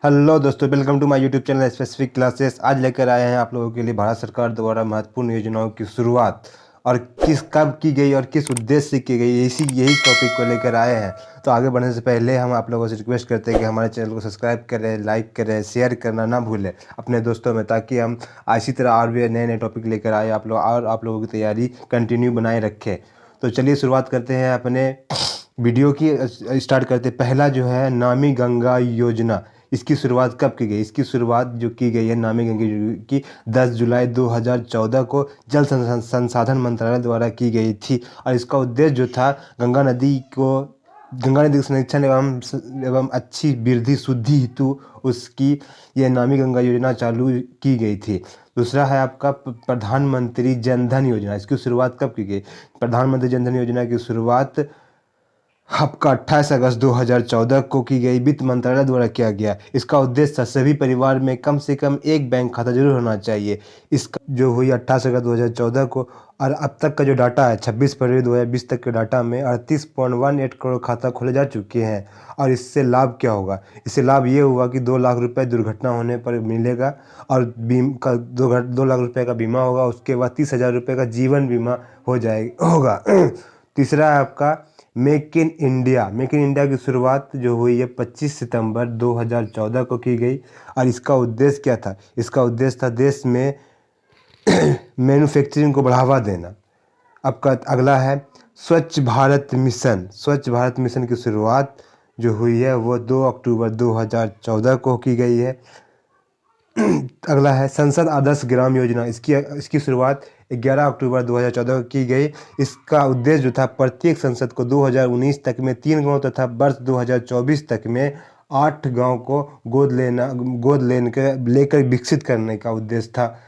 Hello दोस्तों, welcome to my YouTube channel specific classes. आज लेकर आए हैं आप लोगों के लिए भारत सरकार द्वारा महत्वपूर्ण योजनाओं की शुरुआत और किस कब की गई और किस उद्देश्य से की गई, यही टॉपिक को लेकर आए हैं। तो आगे बढ़ने से पहले हम आप लोगों से रिक्वेस्ट करते हैं कि हमारे चैनल को सब्सक्राइब करें, लाइक करें, शेयर करना ना भूलें अपने दोस्तों में, ताकि हम इसी तरह और भी नए नए टॉपिक लेकर आए आप लोगों की तैयारी कंटिन्यू बनाए रखें। तो चलिए शुरुआत करते हैं अपने वीडियो की। स्टार्ट करते पहला जो है नमामि गंगा योजना। इसकी शुरुआत कब की गई? इसकी शुरुआत जो की गई है नमामि गंगा योजना की 10 जुलाई 2014 को जल संसाधन मंत्रालय द्वारा की गई थी। और इसका उद्देश्य जो था गंगा नदी के संरक्षण एवं अच्छी वृद्धि शुद्धि हेतु उसकी ये नमामि गंगा योजना चालू की गई थी। दूसरा है आपका प्रधानमंत्री जन धन योजना। इसकी शुरुआत कब की गई? प्रधानमंत्री जन धन योजना की शुरुआत आपका 28 अगस्त 2014 को की गई, वित्त मंत्रालय द्वारा किया गया। इसका उद्देश्य था सभी परिवार में कम से कम एक बैंक खाता जरूर होना चाहिए। इसका जो हुई 28 अगस्त 2014 को, और अब तक का जो डाटा है 26 फरवरी 2020 तक के डाटा में 38.18 करोड़ खाता खोले जा चुके हैं। और इससे लाभ क्या होगा? इससे लाभ ये हुआ कि 2 लाख रुपए दुर्घटना होने पर मिलेगा और 2 लाख रुपए का बीमा होगा। उसके बाद 30,000 रुपये का जीवन बीमा होगा। तीसरा है आपका make in India. Make in India की शुरुआत जो हुई है 25 सितंबर 2014 को की गई। और इसका उद्देश्य क्या था? इसका उद्देश्य था देश में मैन्युफैक्चरिंग को बढ़ावा देना। आपका अगला है स्वच्छ भारत मिशन। स्वच्छ भारत मिशन की शुरुआत जो हुई है वो 2 अक्टूबर 2014 को की गई है। अगला है संसद आदर्श ग्राम योजना। इसकी शुरुआत 11 अक्टूबर 2014 को की गई। इसका उद्देश्य जो था प्रत्येक संसद को 2019 तक में 3 गांव तथा वर्ष 2024 तक में 8 गांव को गोद लेकर विकसित करने का उद्देश्य था।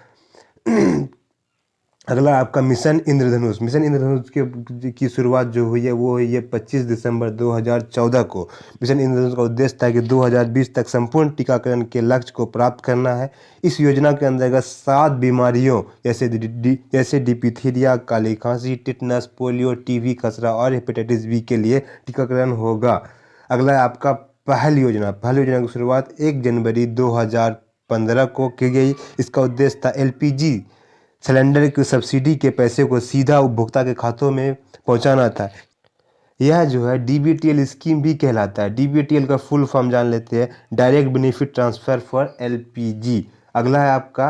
अगला आपका मिशन इंद्रधनुष। मिशन इंद्रधनुष की शुरुआत जो हुई है वो हुई है 25 दिसंबर 2014 को। मिशन इंद्रधनुष का उद्देश्य था कि 2020 तक संपूर्ण टीकाकरण के लक्ष्य को प्राप्त करना है। इस योजना के अंतर्गत 7 बीमारियों जैसे डिप्थीरिया, काली खांसी, टिटनस, पोलियो, टीबी, खसरा और हेपेटाइटिस बी के लिए टीकाकरण होगा। अगला है आपका पहल योजना। पहल योजना की शुरुआत 1 जनवरी 2015 को की गई। इसका उद्देश्य था एलपीजी सिलेंडर की सब्सिडी के पैसे को सीधा उपभोक्ता के खातों में पहुंचाना था। यह जो है डीबीटीएल स्कीम भी कहलाता है। डीबीटीएल का फुल फॉर्म जान लेते हैं, direct benefit transfer for LPG. अगला है आपका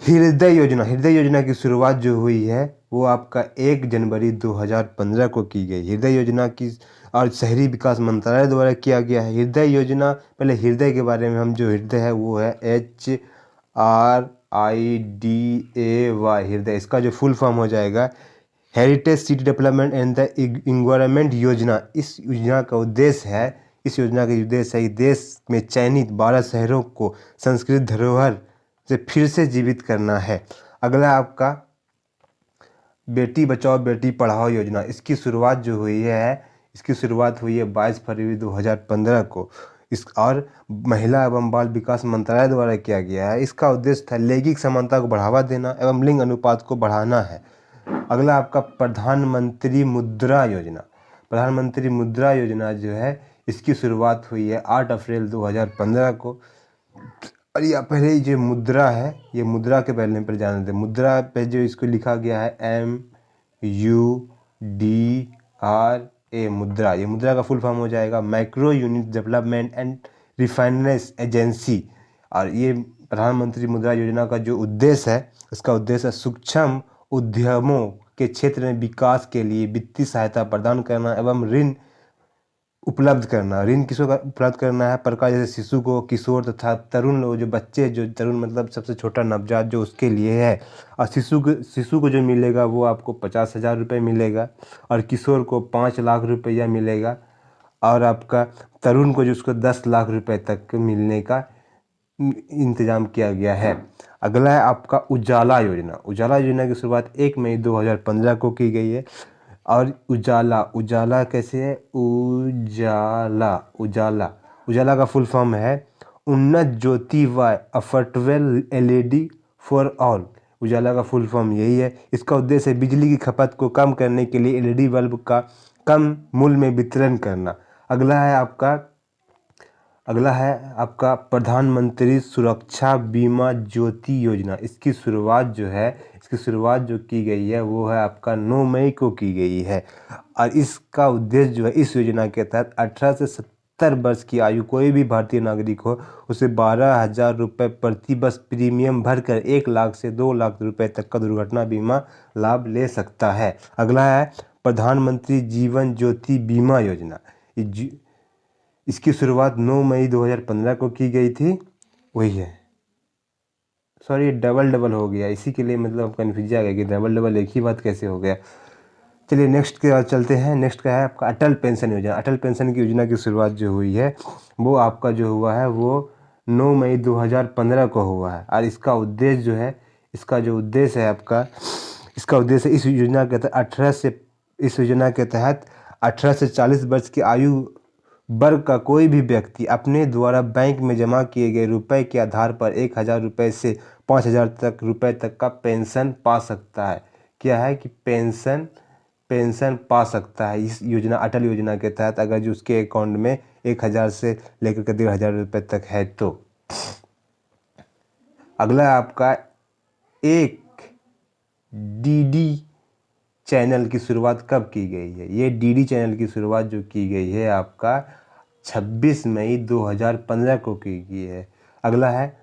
हृदय योजना। हृदय योजना की शुरुआत जो हुई है वो आपका 1 जनवरी 2015 को की गई। हृदय योजना की और शहरी विकास मंत्रालय द्वारा किया गया है। हृदय योजना, पहले हृदय के बारे में हम, जो हृदय है वो है HRIDAY हृदय। इसका जो फुल फॉर्म हो जाएगा heritage city development and the environment योजना। इस योजना का उद्देश्य है कि देश में चयनित 12 शहरों को संस्कृत धरोहर से फिर से जीवित करना है। अगला आपका बेटी बचाओ बेटी पढ़ाओ योजना। इसकी शुरुआत हुई है 22 फरवरी 2015 को। और महिला एवं बाल विकास मंत्रालय द्वारा किया गया है। इसका उद्देश्य था लैंगिक समानता को बढ़ावा देना एवं लिंग अनुपात को बढ़ाना है। अगला आपका प्रधानमंत्री मुद्रा योजना। प्रधानमंत्री मुद्रा योजना जो है इसकी शुरुआत हुई है 8 अप्रैल 2015 को। और यह पहले जो मुद्रा है, ये मुद्रा के पहले पर जान लेते हैं। मुद्रा पे जो इसको लिखा गया है MUDRA मुद्रा। ये मुद्रा का फुल फॉर्म हो जाएगा micro unit development and refinance agency. और ये प्रधानमंत्री मुद्रा योजना का जो उद्देश्य है, इसका उद्देश्य है सूक्ष्म उद्यमों के क्षेत्र में विकास के लिए वित्तीय सहायता प्रदान करना एवं ऋण उपलब्ध करना। ऋण किसको उपलब्ध करना है? प्रकार जैसे शिशु को, किशोर तथा तरुण लोग, जो बच्चे, जो तरुण मतलब सबसे छोटा नवजात, जो उसके लिए है। और शिशु को जो मिलेगा वो आपको 50,000 रुपये मिलेगा। और किशोर को 5 लाख रुपया मिलेगा। और आपका तरुण को जिसको 10 लाख रुपए तक मिलने का इंतजाम किया गया है। अगला है आपका उजाला योजना। उजाला योजना की शुरुआत 1 मई 2015 को की गई है। और उजाला कैसे है? उजाला का फुल फॉर्म है उन्नत ज्योति व अफोर्डेबल एलईडी फॉर ऑल। उजाला का फुल फॉर्म यही है। इसका उद्देश्य है बिजली की खपत को कम करने के लिए एलईडी बल्ब का कम मूल्य में वितरण करना। अगला है आपका अगला है आपका प्रधानमंत्री सुरक्षा बीमा ज्योति योजना। इसकी शुरुआत जो की गई है वो है आपका 9 मई को की गई है। और इसका उद्देश्य जो है, इस योजना के तहत 18 से 70 वर्ष की आयु कोई भी भारतीय नागरिक हो उसे 12,000 रुपये प्रति वर्ष प्रीमियम भरकर 1 लाख से 2 लाख रुपए तक का दुर्घटना बीमा लाभ ले सकता है। अगला है प्रधानमंत्री जीवन ज्योति बीमा योजना। इसकी शुरुआत 9 मई 2015 को की गई थी। वही है, सॉरी डबल हो गया, इसी के लिए मतलब कन्फ्यूज आ गया कि डबल एक ही बात कैसे हो गया। चलिए नेक्स्ट के बाद चलते हैं। नेक्स्ट का है आपका अटल पेंशन योजना। अटल पेंशन की योजना की शुरुआत जो हुई है वो आपका जो हुआ है वो 9 मई 2015 को हुआ है। और इसका उद्देश्य इस योजना के तहत इस योजना के तहत 18 से 40 वर्ष की आयु वर्ग का कोई भी व्यक्ति अपने द्वारा बैंक में जमा किए गए रुपए के आधार पर 1,000 रुपये से 5,000 रुपये तक का पेंशन पा सकता है। क्या है कि पेंशन पा सकता है इस योजना, अटल योजना के तहत, अगर जो उसके अकाउंट में 1,000 से लेकर के 1,500 रुपये तक है तो। अगला आपका एक डीडी चैनल की शुरुआत कब की गई है। ये डीडी चैनल की शुरुआत जो की गई है आपका 26 मई 2015 को की गई है। अगला है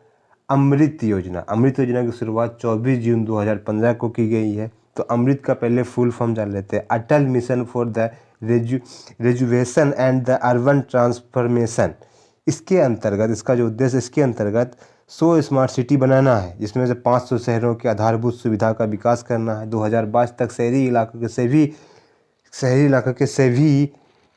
अमृत योजना। अमृत योजना की शुरुआत 24 जून 2015 को की गई है। तो अमृत का पहले फुल फॉर्म जान लेते हैं। Atal mission for the rejuvenation and the urban transformation. इसके अंतर्गत 100 स्मार्ट सिटी बनाना है, जिसमें से 500 शहरों के आधारभूत सुविधा का विकास करना है। 2022 तक शहरी इलाकों के सभी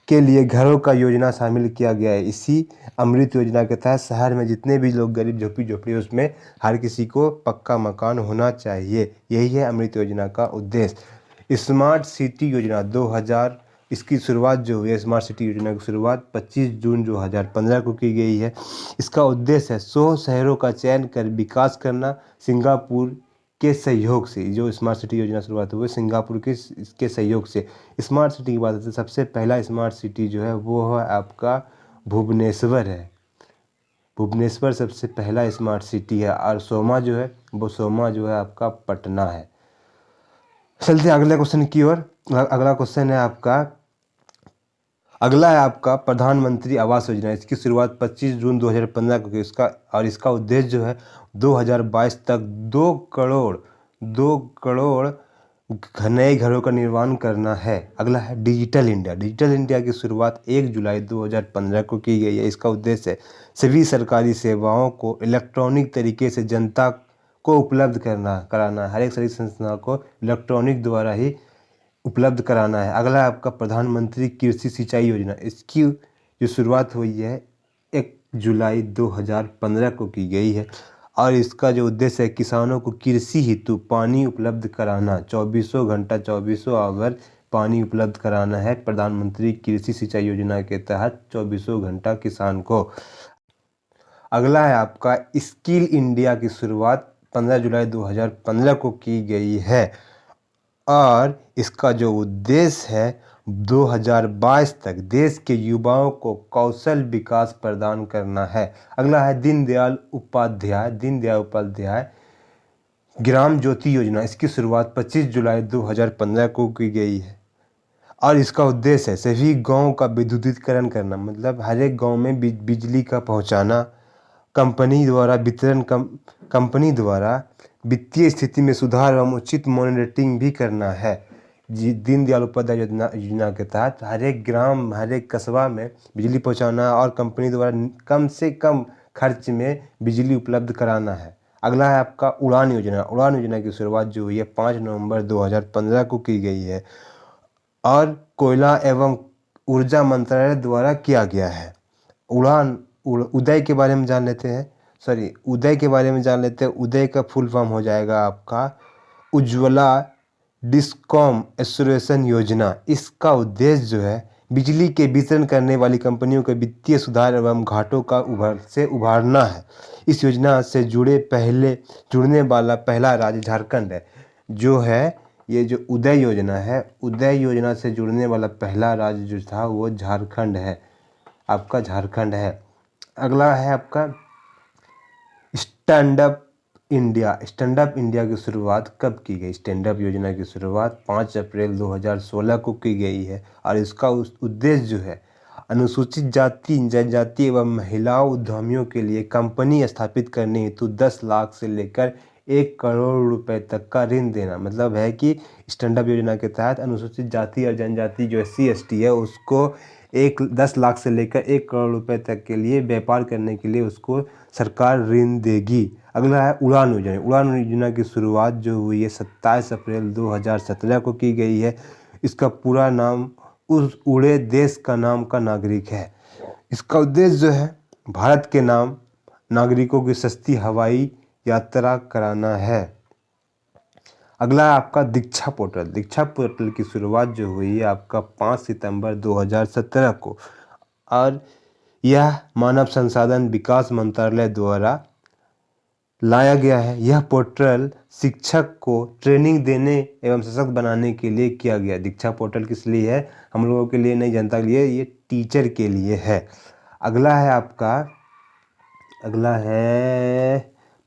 के लिए घरों का योजना शामिल किया गया है। इसी अमृत योजना के तहत शहर में जितने भी लोग गरीब झोपड़ी उसमें हर किसी को पक्का मकान होना चाहिए। यही है अमृत योजना का उद्देश्य। स्मार्ट सिटी योजना इसकी शुरुआत जो हुई है, स्मार्ट सिटी योजना की शुरुआत 25 जून 2015 को की गई है। इसका उद्देश्य है 100 शहरों का चयन कर विकास करना। सिंगापुर के सहयोग से जो स्मार्ट सिटी योजना शुरुआत हुई है, सिंगापुर के सहयोग से। स्मार्ट सिटी की बात करते हैं, सबसे पहला स्मार्ट सिटी जो है वो है आपका भुवनेश्वर है। भुवनेश्वर सबसे पहला स्मार्ट सिटी है। और सोमा जो है आपका पटना है। चलते अगले क्वेश्चन की ओर। अगला क्वेश्चन है आपका प्रधानमंत्री आवास योजना। इसकी शुरुआत 25 जून 2015 को की। इसका उद्देश्य जो है 2022 तक 2 करोड़ नए घरों का निर्माण करना है। अगला है डिजिटल इंडिया की शुरुआत 1 जुलाई 2015 को की गई है। इसका उद्देश्य है सभी सरकारी सेवाओं को इलेक्ट्रॉनिक तरीके से जनता को उपलब्ध कराना है। हर एक सरकारी संस्था को इलेक्ट्रॉनिक द्वारा ही उपलब्ध कराना है। अगला है आपका प्रधानमंत्री कृषि सिंचाई योजना। इसकी जो शुरुआत हुई है 1 जुलाई 2015 को की गई है। और इसका जो उद्देश्य है किसानों को कृषि हेतु पानी उपलब्ध कराना, 24 आवर पानी उपलब्ध कराना है प्रधानमंत्री कृषि सिंचाई योजना के तहत 24 घंटा किसान को। अगला है आपका स्किल इंडिया की शुरुआत 15 जुलाई 2015 को की गई है। और इसका जो उद्देश्य है 2022 तक देश के युवाओं को कौशल विकास प्रदान करना है। अगला है दीनदयाल उपाध्याय ग्राम ज्योति योजना। इसकी शुरुआत 25 जुलाई 2015 को की गई है। और इसका उद्देश्य है सभी गाँव का विद्युतीकरण करना, मतलब हर एक गाँव में बिजली का पहुँचाना। कंपनी द्वारा वित्तीय स्थिति में सुधार एवं उचित मॉनिटरिंग भी करना है। दीनदयाल उपाध्याय योजना के तहत हर एक ग्राम, हर एक कस्बा में बिजली पहुंचाना और कंपनी द्वारा कम से कम खर्च में बिजली उपलब्ध कराना है। अगला है आपका उड़ान योजना की शुरुआत जो हुई है 5 नवंबर 2015 को की गई है और कोयला एवं ऊर्जा मंत्रालय द्वारा किया गया है। उदय के बारे में जान लेते हैं। उदय का फुल फॉर्म हो जाएगा आपका उज्ज्वला डिस्कॉम एसोसिएशन योजना। इसका उद्देश्य जो है बिजली के वितरण करने वाली कंपनियों के वित्तीय सुधार एवं घाटों का उभारना है। इस योजना से जुड़ने वाला पहला राज्य झारखंड है। ये जो उदय योजना से जुड़ने वाला पहला राज्य जो था वो झारखंड है, आपका झारखंड है। अगला है आपका stand up India. Stand up India की शुरुआत कब की गई? स्टैंड अप योजना की शुरुआत 5 अप्रैल 2016 को की गई है और इसका उद्देश्य जो है अनुसूचित जाति, जनजाति एवं महिला उद्यमियों के लिए कंपनी स्थापित करने हेतु 10 लाख से लेकर 1 करोड़ रुपए तक का ऋण देना। मतलब है कि स्टैंड अप योजना के तहत अनुसूचित जाति और जनजाति जो SC ST है उसको 10 लाख से लेकर 1 करोड़ रुपए तक के लिए व्यापार करने के लिए उसको सरकार ऋण देगी। अगला है उड़ान योजना। उड़ान योजना की शुरुआत जो हुई है 27 अप्रैल 2017 को की गई है। इसका पूरा नाम उस उड़े देश का नाम का नागरिक है। इसका उद्देश्य जो है भारत के नाम नागरिकों की सस्ती हवाई यात्रा कराना है। अगला है आपका दीक्षा पोर्टल। दीक्षा पोर्टल की शुरुआत जो हुई है आपका 5 सितंबर 2017 को और यह मानव संसाधन विकास मंत्रालय द्वारा लाया गया है। यह पोर्टल शिक्षक को ट्रेनिंग देने एवं सशक्त बनाने के लिए किया गया। दीक्षा पोर्टल किस लिए है? हम लोगों के लिए नहीं, जनता के लिए, ये टीचर के लिए है। अगला है आपका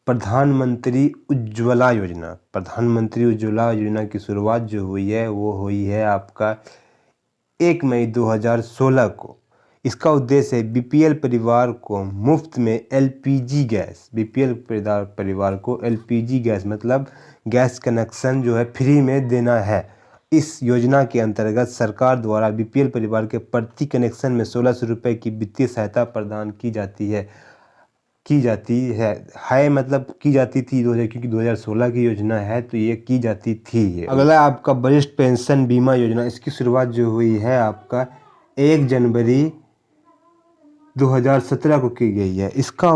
प्रधानमंत्री उज्ज्वला योजना। प्रधानमंत्री उज्ज्वला योजना की शुरुआत जो हुई है वो हुई है आपका 1 मई 2016 को। इसका उद्देश्य है BPL परिवार को मुफ्त में LPG गैस, BPL परिवार को LPG गैस मतलब गैस कनेक्शन जो है फ्री में देना है। इस योजना के अंतर्गत सरकार द्वारा BPL परिवार के प्रति कनेक्शन में 1600 रुपये की वित्तीय सहायता प्रदान की जाती है मतलब की जाती थी क्योंकि 2016 की योजना है तो ये की जाती थी। अगला आपका वरिष्ठ पेंशन बीमा योजना। इसकी शुरुआत जो हुई है आपका 1 जनवरी 2017 को की गई है। इसका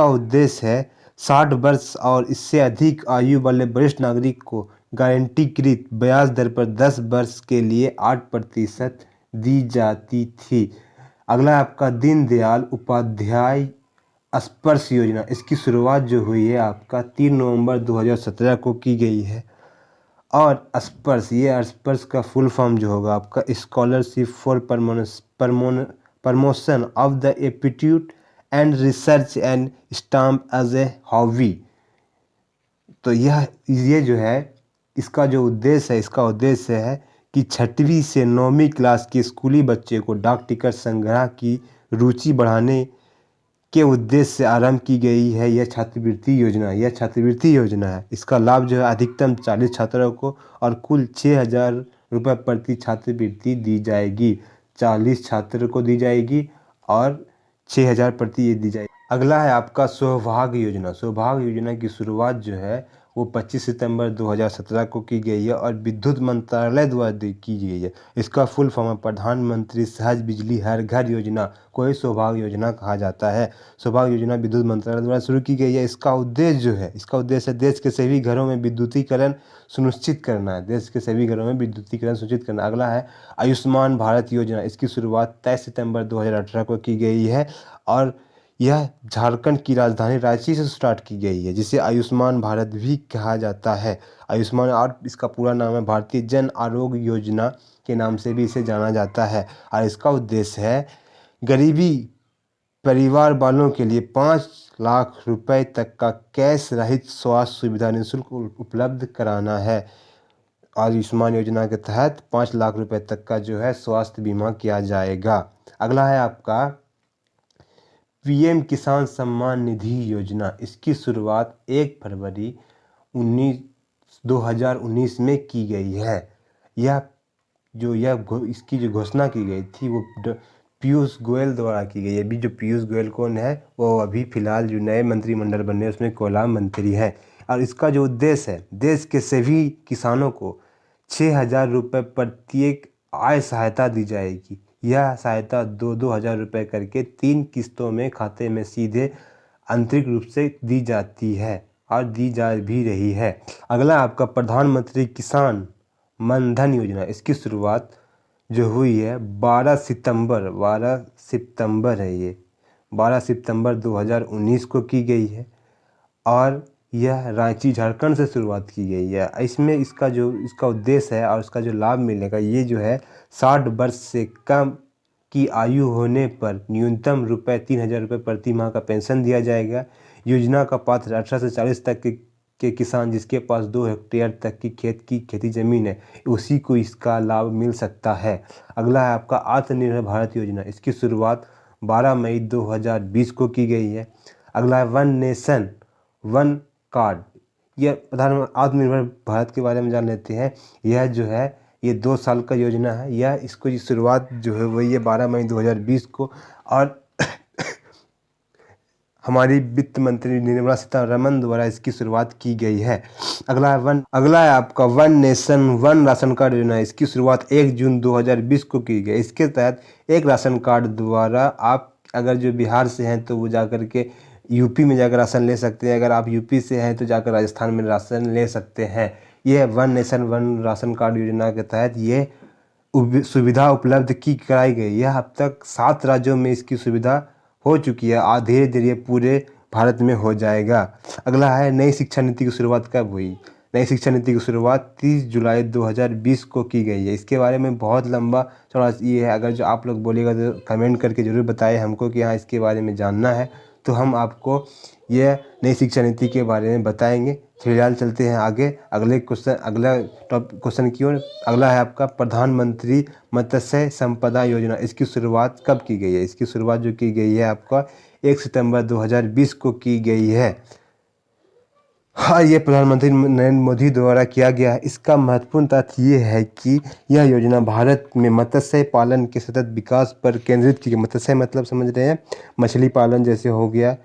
उद्देश्य है 60 वर्ष और इससे अधिक आयु वाले वरिष्ठ नागरिक को गारंटीकृत ब्याज दर पर 10 वर्ष के लिए 8% दी जाती थी। अगला आपका दीनदयाल उपाध्याय स्पर्श योजना। इसकी शुरुआत जो हुई है आपका 3 नवंबर 2017 को की गई है और स्पर्श का फुल फॉर्म जो होगा आपका scholarship for promotion of the aptitude and research and stamp as a hobby. तो ये जो है इसका उद्देश्य है कि 6वीं से 9वीं क्लास के स्कूली बच्चे को डाक टिकट संग्रह की रुचि बढ़ाने के उद्देश्य से आरंभ की गई है यह छात्रवृत्ति योजना है। इसका लाभ जो है अधिकतम 40 छात्रों को और कुल 6,000 रुपये प्रति छात्रवृत्ति दी जाएगी। 40 छात्र को दी जाएगी और 6,000 प्रति दी जाएगी। अगला है आपका सौभाग्य योजना। सौभाग्य योजना की शुरुआत जो है वो 25 सितंबर 2017 को की गई है और विद्युत मंत्रालय द्वारा की गई है। इसका फुल फॉर्म प्रधानमंत्री सहज बिजली हर घर योजना को ही सौभाग्य योजना कहा जाता है। सौभाग्य योजना विद्युत मंत्रालय द्वारा शुरू की गई है। इसका उद्देश्य है देश के सभी घरों में विद्युतीकरण सुनिश्चित करना है। अगला है आयुष्मान भारत योजना। इसकी शुरुआत 23 सितंबर 2018 को की गई है और यह झारखंड की राजधानी रांची से स्टार्ट की गई है जिसे आयुष्मान भारत भी कहा जाता है। आयुष्मान और इसका पूरा नाम है भारतीय जन आरोग्य योजना के नाम से भी इसे जाना जाता है और इसका उद्देश्य है गरीबी परिवार वालों के लिए 5 लाख रुपए तक का कैश रहित स्वास्थ्य सुविधा निःशुल्क उपलब्ध कराना है। आयुष्मान योजना के तहत 5 लाख रुपए तक का जो है स्वास्थ्य बीमा किया जाएगा। अगला है आपका PM किसान सम्मान निधि योजना। इसकी शुरुआत 1 फरवरी 2019 में की गई है। इसकी जो घोषणा की गई थी वो पीयूष गोयल द्वारा की गई है। अभी जो पीयूष गोयल कौन है वो अभी फिलहाल जो नए मंत्रिमंडल बने उसमें कोयला मंत्री है और इसका जो उद्देश्य है देश के सभी किसानों को 6,000 रुपये प्रत्येक आय सहायता दी जाएगी। यह सहायता 2,000 रुपये करके 3 किस्तों में खाते में सीधे आंतरिक रूप से दी जाती है और दी जा भी रही है। अगला आपका प्रधानमंत्री किसान मनधन योजना। इसकी शुरुआत जो हुई है 12 सितंबर 2019 को की गई है और यह रांची झारखंड से शुरुआत की गई है। इसमें इसका उद्देश्य है और इसका जो लाभ मिलेगा ये जो है 60 वर्ष से कम की आयु होने पर न्यूनतम ₹3000 प्रति माह का पेंशन दिया जाएगा। योजना का पात्र 18 से 40 तक के किसान जिसके पास 2 हेक्टेयर तक की खेती ज़मीन है, उसी को इसका लाभ मिल सकता है। अगला है आपका आत्मनिर्भर भारत योजना। इसकी शुरुआत 12 मई 2020 को की गई है। अगला है वन नेशन वन कार्ड। यह प्रधानमंत्री आत्मनिर्भर भारत के बारे में जान लेते हैं। यह जो है ये 2 साल का योजना है। यह इसको शुरुआत जो है वही है 12 मई 2020 को, और हमारी वित्त मंत्री निर्मला सीतारमण द्वारा इसकी शुरुआत की गई है। अगला है आपका one nation one ration card योजना। इसकी शुरुआत 1 जून 2020 को की गई। इसके तहत एक राशन कार्ड द्वारा आप अगर जो बिहार से हैं तो वो जाकर के यूपी में जाकर राशन ले सकते हैं। अगर आप यूपी से हैं तो जाकर राजस्थान में राशन ले सकते हैं। यह one nation one ration card योजना के तहत ये सुविधा उपलब्ध कराई गई। यह अब तक 7 राज्यों में इसकी सुविधा हो चुकी है। धीरे धीरे पूरे भारत में हो जाएगा। अगला है नई शिक्षा नीति की शुरुआत कब हुई। नई शिक्षा नीति की शुरुआत 30 जुलाई 2020 को की गई है। इसके बारे में बहुत लंबा चौड़ा ये है। अगर जो आप लोग बोलिएगा तो कमेंट करके ज़रूर बताएं हमको कि हाँ इसके बारे में जानना है, तो हम आपको यह नई शिक्षा नीति के बारे में बताएंगे। फिलहाल चलते हैं आगे अगला क्वेश्चन की ओर। अगला है आपका प्रधानमंत्री मत्स्य संपदा योजना। इसकी शुरुआत कब की गई है। इसकी शुरुआत जो की गई है आपका 1 सितंबर 2020 को की गई है। हाँ, ये प्रधानमंत्री नरेंद्र मोदी द्वारा किया गया है। इसका महत्वपूर्ण तथ्य ये है कि यह योजना भारत में मत्स्य पालन के सतत विकास पर केंद्रित की गई। मत्स्य मतलब समझ रहे हैं, मछली पालन जैसे हो गया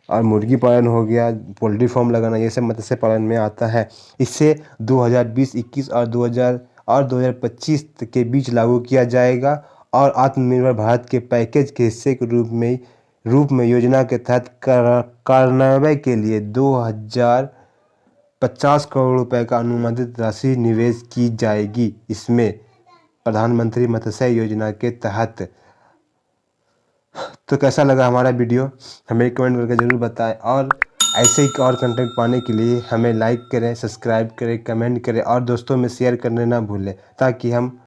और मुर्गी पालन हो गया, पोल्ट्री फार्म लगाना, ये सब मत्स्य पालन में आता है। इसे 2020-21 और 2025 के बीच लागू किया जाएगा और आत्मनिर्भर भारत के पैकेज के हिस्से के रूप में योजना के तहत कार्यान्वयन के लिए 2050 करोड़ रुपए का अनुमानित राशि निवेश की जाएगी इसमें प्रधानमंत्री मत्स्य योजना के तहत। तो कैसा लगा हमारा वीडियो हमें कमेंट करके ज़रूर बताएं, और ऐसे ही और कंटेंट पाने के लिए हमें लाइक करें, सब्सक्राइब करें, कमेंट करें और दोस्तों में शेयर करने ना भूलें, ताकि हम